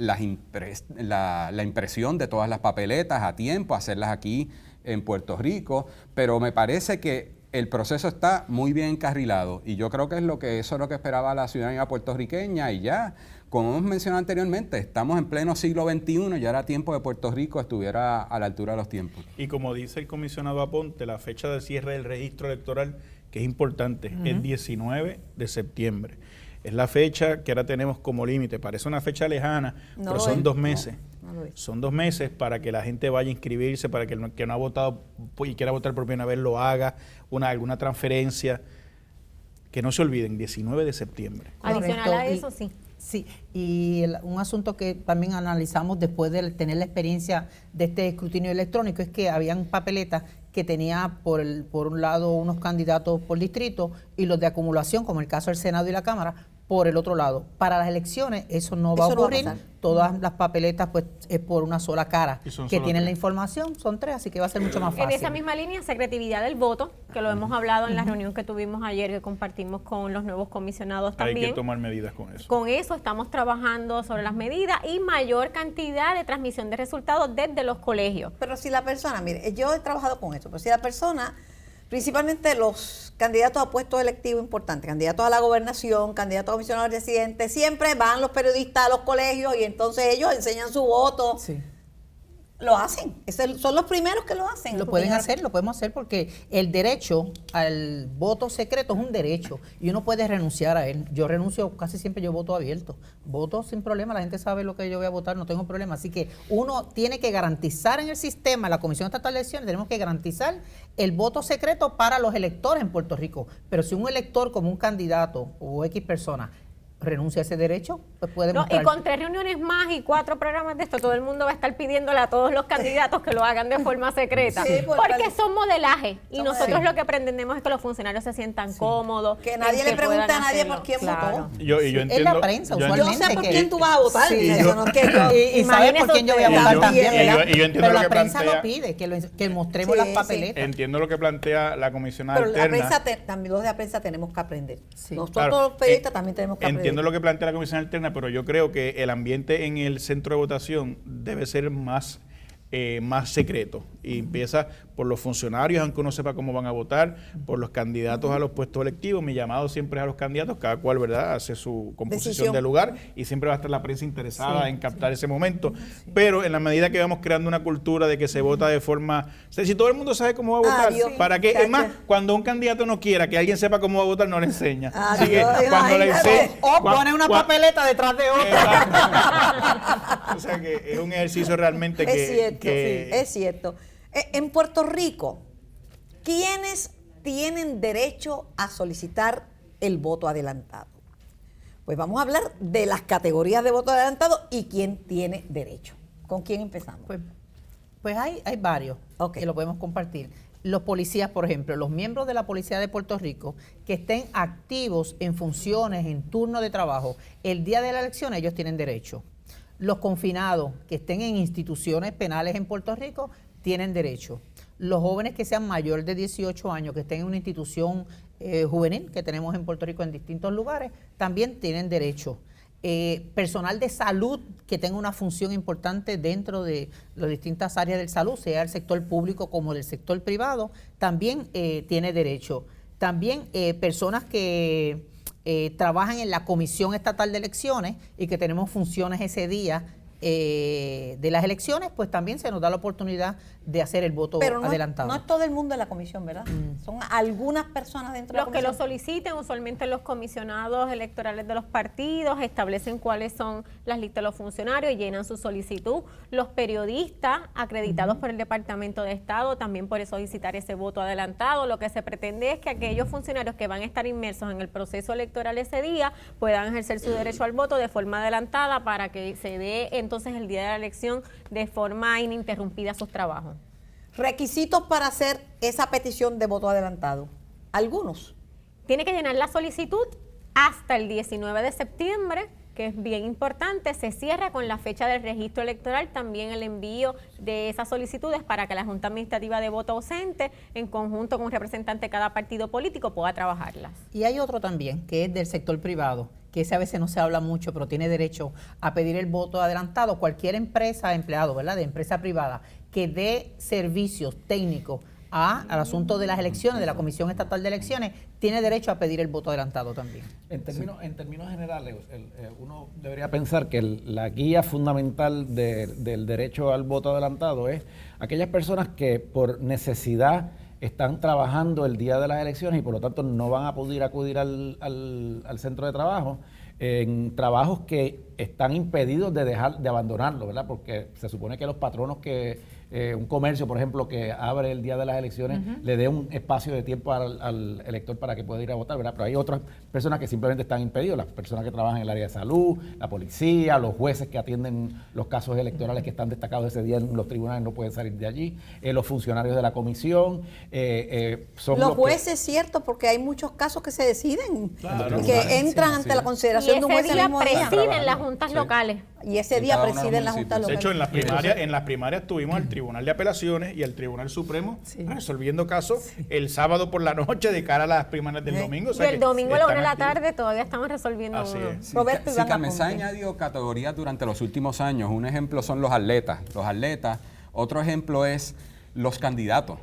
impresión de todas las papeletas a tiempo, hacerlas aquí en Puerto Rico, pero me parece que el proceso está muy bien encarrilado y yo creo que eso es lo que esperaba la ciudadanía puertorriqueña y ya, como hemos mencionado anteriormente, estamos en pleno siglo XXI, ya era tiempo que Puerto Rico estuviera a la altura de los tiempos. Y como dice el comisionado Aponte, la fecha de cierre del registro electoral, que es importante, es 19 de septiembre. Es la fecha que ahora tenemos como límite. Parece una fecha lejana, pero son 2 meses. Son 2 meses para que la gente vaya a inscribirse, para que el que no ha votado y quiera votar por primera vez lo haga, alguna transferencia. Que no se olviden, 19 de septiembre. Adicional a eso, sí. Sí, y un asunto que también analizamos después de tener la experiencia de este escrutinio electrónico es que habían papeletas que tenía por un lado unos candidatos por distrito y los de acumulación, como el caso del Senado y la Cámara, por el otro lado. Para las elecciones eso no va a ocurrir. Todas las papeletas pues es por una sola cara que tienen la información, son 3, así que va a ser mucho más fácil. En esa misma línea, secretividad del voto, que lo hemos hablado en la reunión que tuvimos ayer, que compartimos con los nuevos comisionados también. Hay que tomar medidas con eso. Con eso estamos trabajando sobre las medidas y mayor cantidad de transmisión de resultados desde los colegios. Pero si la persona, mire, yo he trabajado con eso, pero si la persona, principalmente los candidatos a puestos electivos importantes, candidatos a la gobernación, candidatos a comisionados residentes, siempre van los periodistas a los colegios y entonces ellos enseñan su voto. Sí. Lo hacen, son los primeros que lo hacen. Lo podemos hacer porque el derecho al voto secreto es un derecho y uno puede renunciar a él. Yo renuncio, casi siempre yo voto abierto, voto sin problema, la gente sabe lo que yo voy a votar, no tengo problema. Así que uno tiene que garantizar en el sistema, en la Comisión Estatal de Elecciones, tenemos que garantizar el voto secreto para los electores en Puerto Rico. Pero si un elector como un candidato o X persona renuncia a ese derecho, pues puede mostrar. Y con 3 reuniones más y 4 programas de esto, todo el mundo va a estar pidiéndole a todos los candidatos que lo hagan de forma secreta. Sí, porque son modelaje. Y nosotros lo que pretendemos es que los funcionarios se sientan cómodos. Que nadie le pregunte a nadie por quién votó. Yo entiendo, es la prensa, usualmente. Yo sé por quién tú vas a votar. Y sabes por quién yo voy a votar también, ¿verdad? Y yo entiendo pero lo la que prensa plantea, lo pide, que mostremos las papeletas. Entiendo lo que plantea la comisionada pero alterna. la prensa, también los de la prensa tenemos que aprender. Sí. Nosotros los periodistas también tenemos que aprender. Entiendo lo que plantea la comisión alterna, pero yo creo que el ambiente en el centro de votación debe ser más secreto y empieza por los funcionarios, aunque uno sepa cómo van a votar, por los candidatos a los puestos electivos. Mi llamado siempre es a los candidatos, cada cual, ¿verdad?, hace su composición de lugar y siempre va a estar la prensa interesada en captar ese momento, pero en la medida que vamos creando una cultura de que se vota de forma, o sea, si todo el mundo sabe cómo va a votar, ¿para qué? Es más, cuando un candidato no quiera que alguien sepa cómo va a votar, no le enseña. Así que cuando le enseña, o pone una papeleta detrás de otra. O sea que es un ejercicio realmente es cierto. En Puerto Rico, ¿quiénes tienen derecho a solicitar el voto adelantado? Pues vamos a hablar de las categorías de voto adelantado y quién tiene derecho. ¿Con quién empezamos? Pues hay varios que lo podemos compartir. Los policías, por ejemplo, los miembros de la Policía de Puerto Rico que estén activos en funciones, en turno de trabajo, el día de la elección ellos tienen derecho. Los confinados que estén en instituciones penales en Puerto Rico tienen derecho. Los jóvenes que sean mayores de 18 años, que estén en una institución juvenil que tenemos en Puerto Rico en distintos lugares, también tienen derecho. Personal de salud que tenga una función importante dentro de las distintas áreas de salud, sea el sector público como del sector privado, también tiene derecho. También personas que trabajan en la Comisión Estatal de Elecciones y que tenemos funciones ese día de las elecciones, pues también se nos da la oportunidad de hacer el voto adelantado. No es todo el mundo en la comisión, ¿verdad? Son algunas personas dentro de la Los que comisión. lo soliciten, usualmente los comisionados electorales de los partidos establecen cuáles son las listas de los funcionarios y llenan su solicitud. Los periodistas acreditados por el Departamento de Estado también pueden solicitar ese voto adelantado. Lo que se pretende es que aquellos funcionarios que van a estar inmersos en el proceso electoral ese día puedan ejercer su derecho al voto de forma adelantada para que se dé entonces el día de la elección de forma ininterrumpida sus trabajos. Requisitos para hacer esa petición de voto adelantado. Algunos. Tiene que llenar la solicitud hasta el 19 de septiembre, que es bien importante. Se cierra con la fecha del registro electoral, también el envío de esas solicitudes para que la Junta Administrativa de Voto Ausente, en conjunto con un representante de cada partido político, pueda trabajarlas. Y hay otro también, que es del sector privado, que ese a veces no se habla mucho, pero tiene derecho a pedir el voto adelantado. Cualquier empresa, empleado, ¿verdad?, de empresa privada, que dé servicios técnicos al asunto de las elecciones, de la Comisión Estatal de Elecciones, tiene derecho a pedir el voto adelantado también. En términos generales, uno debería pensar que la guía fundamental del derecho al voto adelantado es aquellas personas que por necesidad están trabajando el día de las elecciones y por lo tanto no van a poder acudir al centro de trabajo en trabajos que están impedidos de abandonarlo, ¿verdad? Porque se supone que los patronos un comercio, por ejemplo, que abre el día de las elecciones, le dé un espacio de tiempo al elector para que pueda ir a votar, ¿verdad? Pero hay otras personas que simplemente están impedidos, las personas que trabajan en el área de salud, la policía, los jueces que atienden los casos electorales que están destacados ese día en los tribunales no pueden salir de allí, los funcionarios de la comisión, son los jueces, cierto, porque hay muchos casos que se deciden, que entran ante la consideración de un juez el mismo día. Presiden las juntas locales. Y ese día presiden las juntas locales. De hecho, en las primarias tuvimos al Tribunal de Apelaciones y al Tribunal Supremo resolviendo casos el sábado por la noche de cara a las primarias del domingo. O sea, y el domingo a la 1 de la tarde todavía estamos resolviendo Así uno. es. Roberto, Sí, Carmen, se ha añadido categorías durante los últimos años. Un ejemplo son los atletas. Otro ejemplo es los candidatos.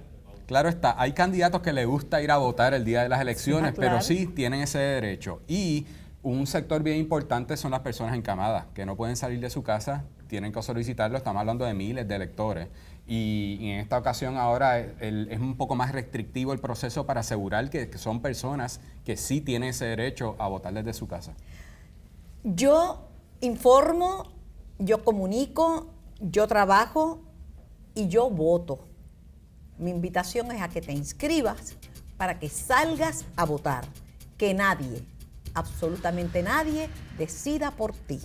Claro está, hay candidatos que les gusta ir a votar el día de las elecciones, claro. pero sí tienen ese derecho. Y un sector bien importante son las personas encamadas, que no pueden salir de su casa, tienen que solicitarlo, estamos hablando de miles de electores. Y en esta ocasión ahora es un poco más restrictivo el proceso para asegurar que son personas que sí tienen ese derecho a votar desde su casa. Yo informo, yo comunico, yo trabajo y yo voto. Mi invitación es a que te inscribas para que salgas a votar. Que nadie, absolutamente nadie, decida por ti.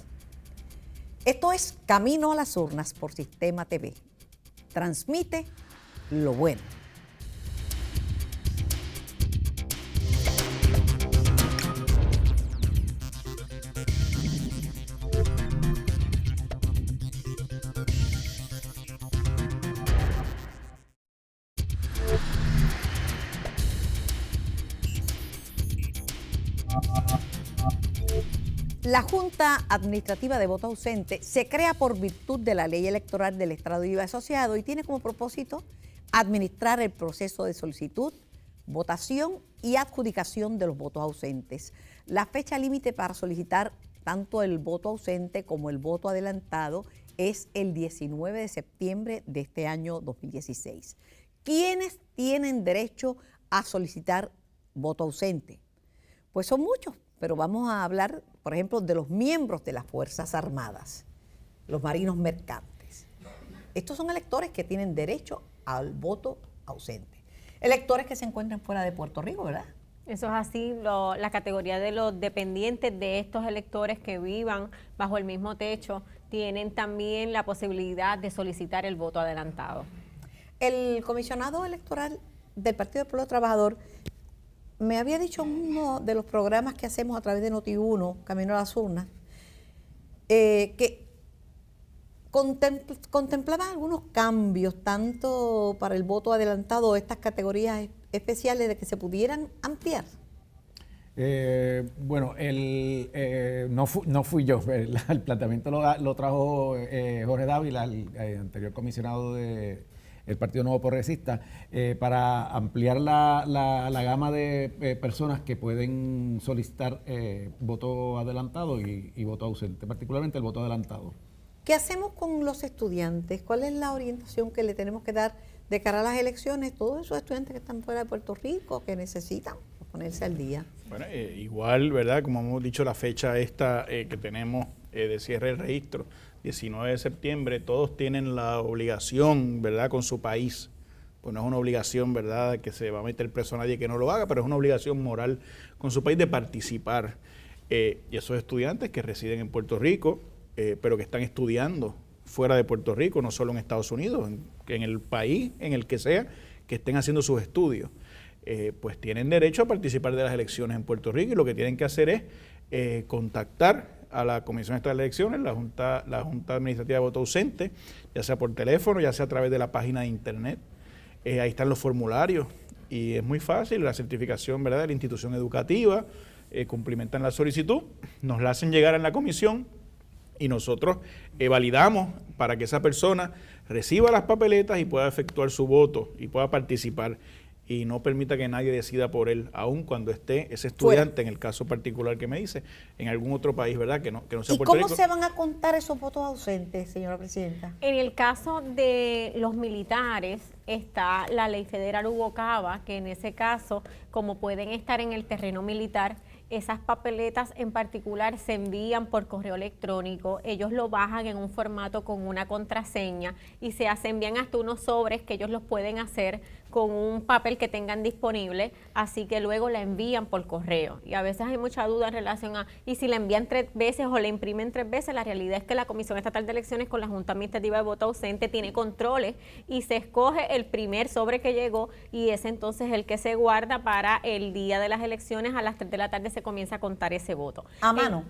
Esto es Camino a las Urnas por Sistema TV. Transmite lo bueno. La Junta Administrativa de Voto Ausente se crea por virtud de la Ley Electoral del Estado Libre Asociado y tiene como propósito administrar el proceso de solicitud, votación y adjudicación de los votos ausentes. La fecha límite para solicitar tanto el voto ausente como el voto adelantado es el 19 de septiembre de este año 2016. ¿Quiénes tienen derecho a solicitar voto ausente? Pues son muchos, pero vamos a hablar, por ejemplo, de los miembros de las Fuerzas Armadas, los marinos mercantes. Estos son electores que tienen derecho al voto ausente. Electores que se encuentran fuera de Puerto Rico, ¿verdad? Eso es así, la categoría de los dependientes de estos electores que vivan bajo el mismo techo tienen también la posibilidad de solicitar el voto adelantado. El comisionado electoral del Partido del Pueblo Trabajador me había dicho en uno de los programas que hacemos a través de Noti1, Camino a las Urnas, que ¿contemplaban algunos cambios, tanto para el voto adelantado o estas categorías especiales, de que se pudieran ampliar? Bueno, no fui yo, el planteamiento lo trajo Jorge Dávila, el anterior comisionado del Partido Nuevo Progresista, para ampliar la gama de personas que pueden solicitar voto adelantado y voto ausente, particularmente el voto adelantado. ¿Qué hacemos con los estudiantes? ¿Cuál es la orientación que le tenemos que dar de cara a las elecciones? Todos esos estudiantes que están fuera de Puerto Rico, que necesitan ponerse al día. Bueno, igual, ¿verdad? Como hemos dicho, la fecha esta que tenemos de cierre del registro, 19 de septiembre, todos tienen la obligación, ¿verdad?, con su país. Pues no es una obligación, ¿verdad?, que se va a meter preso a nadie que no lo haga, pero es una obligación moral con su país de participar. Y esos estudiantes que residen en Puerto Rico, pero que están estudiando fuera de Puerto Rico, no solo en Estados Unidos, en el país en el que sea, que estén haciendo sus estudios, pues tienen derecho a participar de las elecciones en Puerto Rico, y lo que tienen que hacer es contactar a la Comisión Estatal de Elecciones, la Junta Administrativa de Voto Ausente, ya sea por teléfono, ya sea a través de la página de internet. Ahí están los formularios y es muy fácil, la certificación, ¿verdad?, de la institución educativa, cumplimentan la solicitud, nos la hacen llegar en la comisión y nosotros validamos para que esa persona reciba las papeletas y pueda efectuar su voto y pueda participar, y no permita que nadie decida por él, aun cuando esté ese estudiante, en el caso particular que me dice, en algún otro país, ¿verdad?, que no sea ¿Y Puerto cómo Rico. se van a contar esos votos ausentes, señora presidenta? En el caso de los militares está la ley federal Hugo Cava, que en ese caso, como pueden estar en el terreno militar, esas papeletas en particular se envían por correo electrónico, ellos lo bajan en un formato con una contraseña y se envían hasta unos sobres que ellos los pueden hacer con un papel que tengan disponible, así que luego la envían por correo. Y a veces hay mucha duda en relación a, y si la envían 3 veces o la imprimen 3 veces, la realidad es que la Comisión Estatal de Elecciones con la Junta Administrativa de Voto Ausente tiene controles y se escoge el primer sobre que llegó, y ese entonces es el que se guarda para el día de las elecciones. A las 3 de la tarde se comienza a contar ese voto. ¿A mano?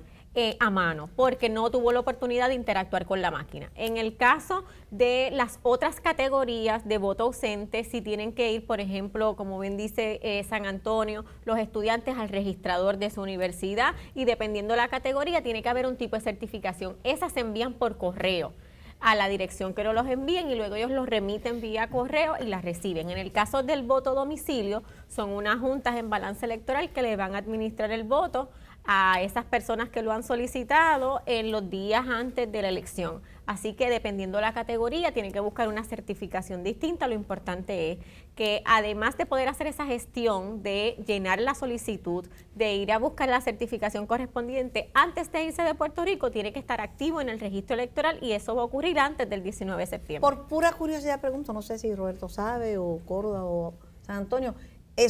A mano, porque no tuvo la oportunidad de interactuar con la máquina. En el caso de las otras categorías de voto ausente, si tienen que ir, por ejemplo, como bien dice San Antonio, los estudiantes al registrador de su universidad, y dependiendo de la categoría tiene que haber un tipo de certificación. Esas se envían por correo a la dirección que no los envíen, y luego ellos los remiten vía correo y las reciben. En el caso del voto a domicilio, son unas juntas en balance electoral que le van a administrar el voto a esas personas que lo han solicitado en los días antes de la elección. Así que dependiendo de la categoría, tienen que buscar una certificación distinta. Lo importante es que además de poder hacer esa gestión de llenar la solicitud, de ir a buscar la certificación correspondiente, antes de irse de Puerto Rico, tiene que estar activo en el registro electoral, y eso va a ocurrir antes del 19 de septiembre. Por pura curiosidad pregunto, no sé si Roberto sabe, o Córdoba, o San Antonio,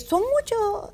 ¿son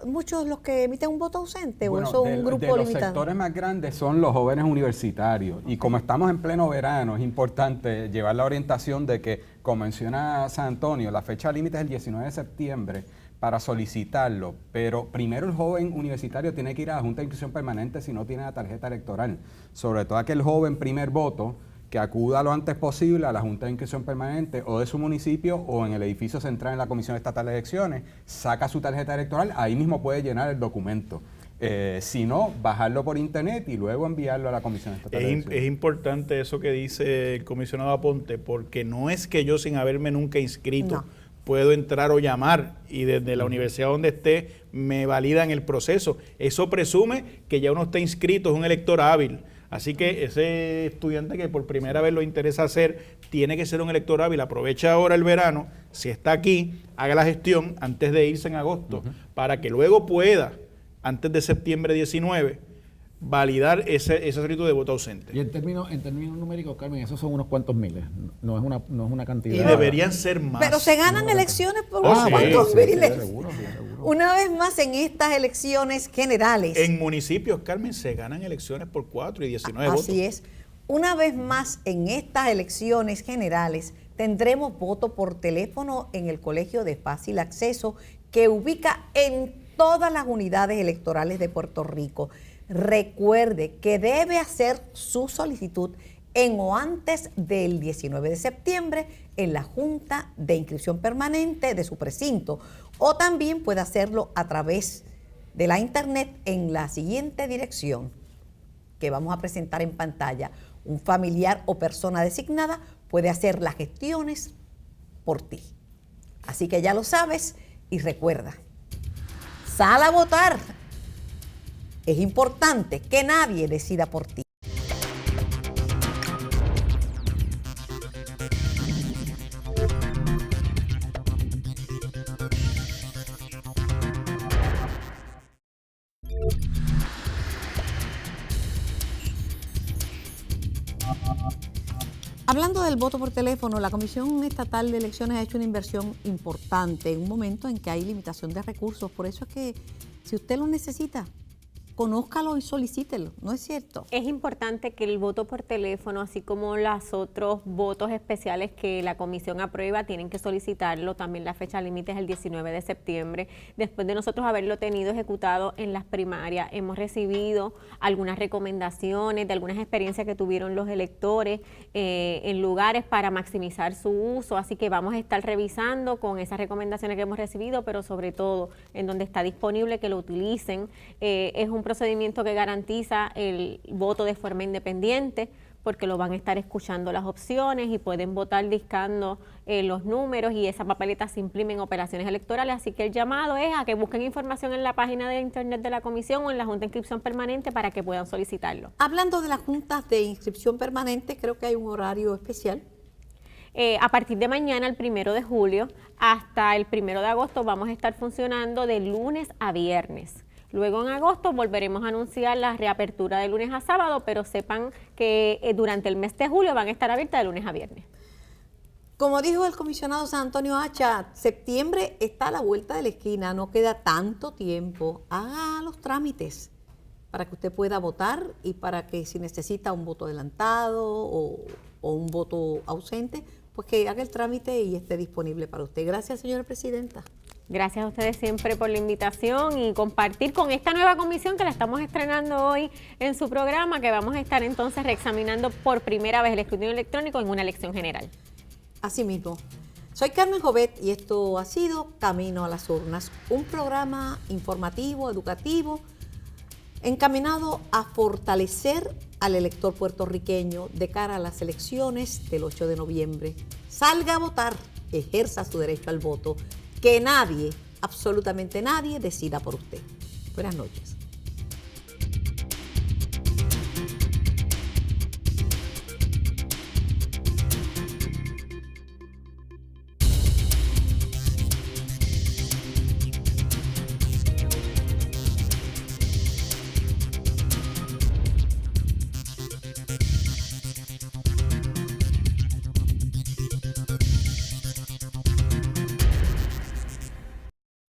muchos los que emiten un voto ausente, o eso es un grupo de los limitado? sectores más grandes son los jóvenes universitarios, y como estamos en pleno verano, es importante llevar la orientación de que, como menciona San Antonio, la fecha límite es el 19 de septiembre para solicitarlo, pero primero el joven universitario tiene que ir a la Junta de Inscripción Permanente si no tiene la tarjeta electoral, sobre todo aquel joven primer voto que acuda lo antes posible a la Junta de Inscripción Permanente o de su municipio o en el edificio central en la Comisión Estatal de Elecciones, saca su tarjeta electoral, ahí mismo puede llenar el documento. Si no, bajarlo por internet y luego enviarlo a la Comisión Estatal de Elecciones. Es importante eso que dice el comisionado Aponte, porque no es que yo, sin haberme nunca inscrito, puedo entrar o llamar y desde la universidad donde esté me validan el proceso. Eso presume que ya uno está inscrito, es un elector hábil. Así que ese estudiante que por primera vez lo interesa hacer, tiene que ser un elector hábil. Aprovecha ahora el verano, si está aquí, haga la gestión antes de irse en agosto, para que luego pueda, antes de septiembre 19, validar ese solicitud de voto ausente. Y en términos numéricos, Carmen, esos son unos cuantos miles, no es una cantidad. Y deberían ser más. Pero se ganan elecciones por unos cuantos miles. Seguro. Una vez más, en estas elecciones generales. En municipios, Carmen, se ganan elecciones por 4 y 19 votos. Así es. Una vez más, en estas elecciones generales, tendremos voto por teléfono en el Colegio de Fácil Acceso, que ubica en todas las unidades electorales de Puerto Rico. Recuerde que debe hacer su solicitud en o antes del 19 de septiembre en la Junta de Inscripción Permanente de su precinto, o también puede hacerlo a través de la internet en la siguiente dirección que vamos a presentar en pantalla. Un familiar o persona designada puede hacer las gestiones por ti. Así que ya lo sabes y recuerda, sal a votar. Es importante que nadie decida por ti. Hablando del voto por teléfono, la Comisión Estatal de Elecciones ha hecho una inversión importante en un momento en que hay limitación de recursos. Por eso es que si usted lo necesita, conózcalo y solicítelo, ¿no es cierto? Es importante que el voto por teléfono, así como los otros votos especiales que la comisión aprueba, tienen que solicitarlo. También la fecha límite es el 19 de septiembre. Después de nosotros haberlo tenido ejecutado en las primarias, hemos recibido algunas recomendaciones de algunas experiencias que tuvieron los electores en lugares para maximizar su uso. Así que vamos a estar revisando con esas recomendaciones que hemos recibido, pero sobre todo en donde está disponible que lo utilicen. Es un procedimiento que garantiza el voto de forma independiente, porque lo van a estar escuchando las opciones y pueden votar discando los números, y esa papeleta se imprime en operaciones electorales. Así que el llamado es a que busquen información en la página de internet de la comisión o en la Junta de Inscripción Permanente para que puedan solicitarlo. Hablando de las juntas de inscripción permanente, creo que hay un horario especial. A partir de mañana, el 1 de julio, hasta el 1 de agosto, vamos a estar funcionando de lunes a viernes. Luego en agosto volveremos a anunciar la reapertura de lunes a sábado, pero sepan que durante el mes de julio van a estar abiertas de lunes a viernes. Como dijo el comisionado San Antonio Hacha, septiembre está a la vuelta de la esquina, no queda tanto tiempo. Haga los trámites para que usted pueda votar y para que si necesita un voto adelantado o un voto ausente, pues que haga el trámite y esté disponible para usted. Gracias, señora presidenta. Gracias a ustedes siempre por la invitación y compartir con esta nueva comisión que la estamos estrenando hoy en su programa, que vamos a estar entonces reexaminando por primera vez el escrutinio electrónico en una elección general. Así mismo. Soy Carmen Jovet y esto ha sido Camino a las Urnas, un programa informativo, educativo, encaminado a fortalecer al elector puertorriqueño de cara a las elecciones del 8 de noviembre. Salga a votar, ejerza su derecho al voto. Que nadie, absolutamente nadie, decida por usted. Buenas noches.